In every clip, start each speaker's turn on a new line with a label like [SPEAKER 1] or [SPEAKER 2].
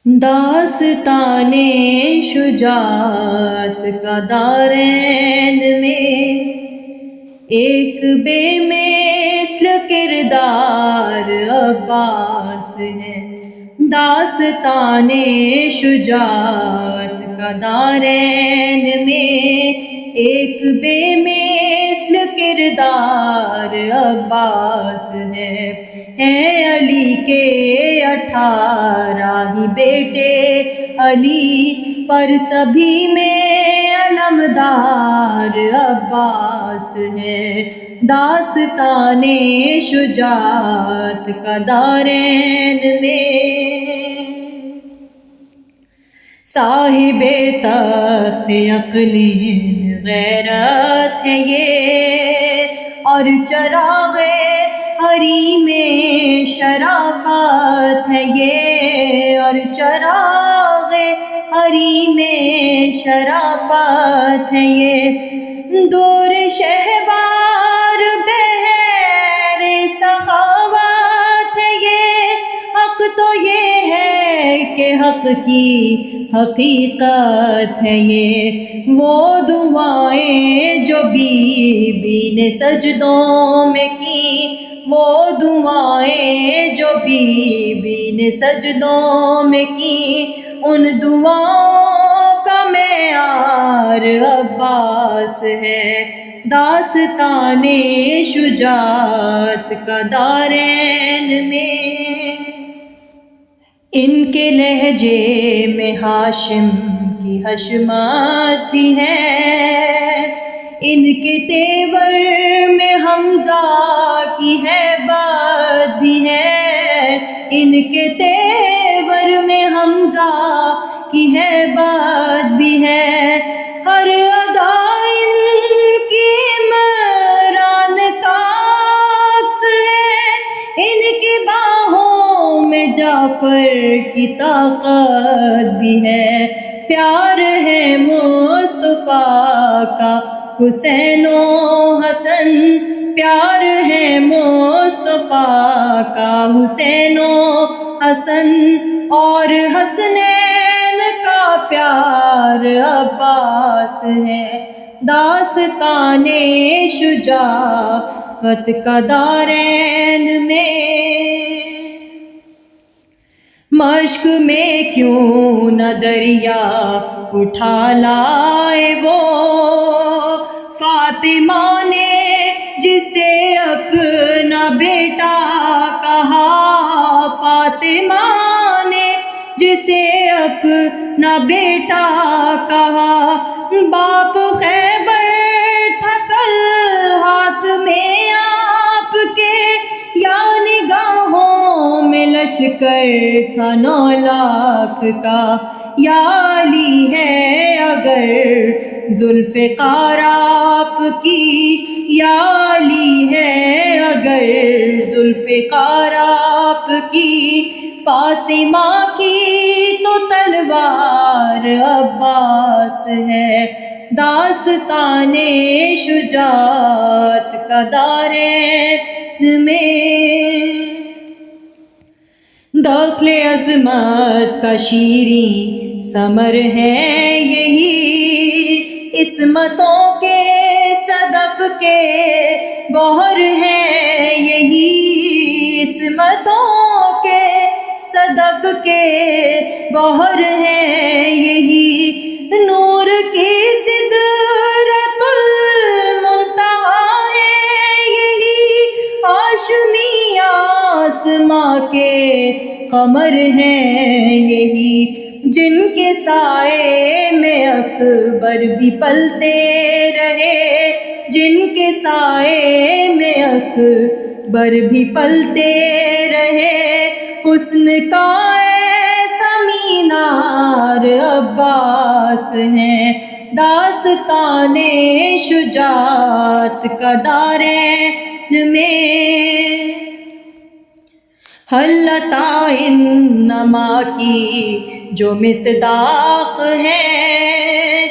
[SPEAKER 1] داستان شجاعت کا دارین میں ایک بے مثل کردار عباس ہے۔ داستان شجاعت کا دارین میں ایک بے مثل کردار عباس ہے۔ علی کے 18 ہی بیٹے، علی پر سبھی میں علمدار عباس ہے۔ داستان شجاعت کا دارین میں صاحب تخت اقلیم غیرت ہے یہ، اور چراغ حریم شرافت ہے یہ، اور چراغ حریم شرافت ہے یہ۔ دور شہوار بہر سخاوت ہے یہ، حق تو یہ ہے کہ حق کی حقیقت ہے یہ۔ وہ دعائیں جو بی بی نے سجدوں میں کی، وہ دعائیں جو بی بی نے سجدوں میں کی، ان دعاؤں کا معیار عباس ہے۔ داستان شجاعت کا دارین میں ان کے لہجے میں ہاشم کی حشمت بھی ہے، ان کے تیور میں حمزہ کی ہیبت بھی ہے، ان کے تیور میں حمزہ کی ہیبت بھی ہے۔ ہر ادا ان کی عمران کا عکس ہے، ان کی باہوں میں جعفر کی طاقت بھی ہے۔ پیار ہے مصطفیٰ کا حسین و حسن، پیار ہے مصطفیٰ کا حسین و حسن، اور حسنین کا پیار عباس ہے۔ داستان شجاعت کا دارین میں مشق میں کیوں نہ دریا اٹھا لائے وہ، فاطمہ نے جسے اپنا بیٹا کہا، فاطمہ نے جسے اپنا بیٹا کہا۔ باپ خیبر تھا کل ہاتھ میں آپ کے، یا نگاہوں میں لشکر تھا 9 لاکھ کا۔ یا علی ہے اگر ذوالفقار آپ کی، یا علی ہے اگر ذوالفقار آپ کی، فاطمہ کی تو تلوار عباس ہے۔ داستان شجاعت کا دارین میں دخل عظمت کا شیریں ثمر ہے یہی، عصمتوں کے صدف کے گوہر ہے یہی، عصمتوں کے صدف کے گوہر ہے یہی۔ نور کی سدرۃ المنتہا ہے یہی، ہاشمی آسماں کے قمر ہیں یہی، جن کے سائے میں اکبر بھی پلتے رہے، جن کے سائے میں اکبر بھی پلتے رہے۔ حسن کا ایسا مینار عباس ہے۔ داستان شجاعت کا دارین میں حلتا انما کی جو مصداق ہے،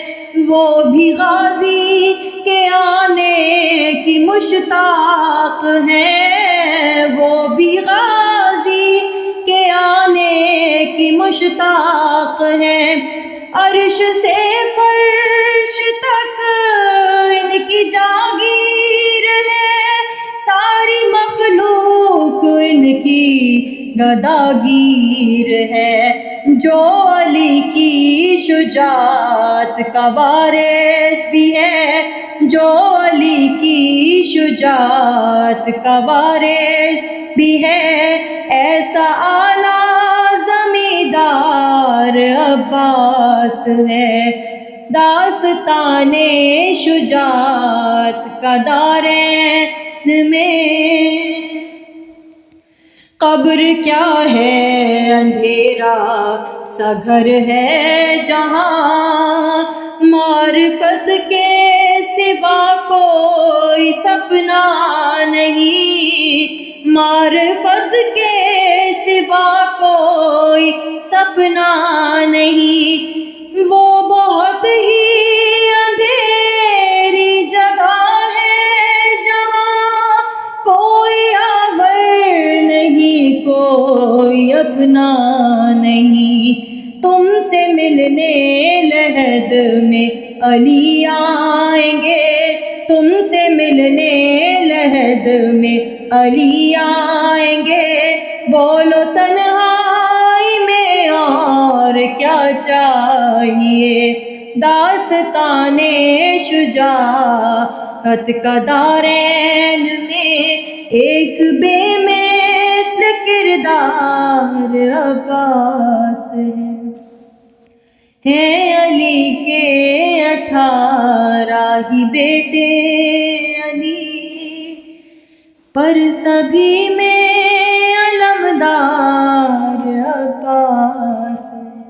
[SPEAKER 1] وہ بھی غازی کے آنے کی مشتاق ہے، وہ بھی غازی کے آنے کی مشتاق ہیں، عرش سے فرش تک ان کی جاگیر ہے، ساری مخلوق ان کی گداگیر ہے، جو علی کی شجاعت کا وارث بھی ہے، جو علی کی شجاعت کا وارث بھی ہے، ایسا اعلیٰ زمیندار عباس ہے، داستان شجاعت کا دارین میں۔ قبر کیا ہے اندھیرا سا گھر ہے جہاں، معرفت کے سوا کوئی سپنا نہیں، معرفت کے سوا کوئی سپنا نہیں، وہ بہت ہی اندھیری جگہ ہے جہاں کوئی آور نہیں، کوئی اپنا نہیں، تم سے ملنے لحد میں علی آئیں گے، تم سے ملنے لحد میں علی آئیں گے، بولو تنہائی میں اور کیا چاہیے، داستان شجاعت کا دارین میں ایک بے مثل کردار عباس ہے علی کے 18 ہی بیٹے علی، پر سبھی میں علمدار عباس ہے۔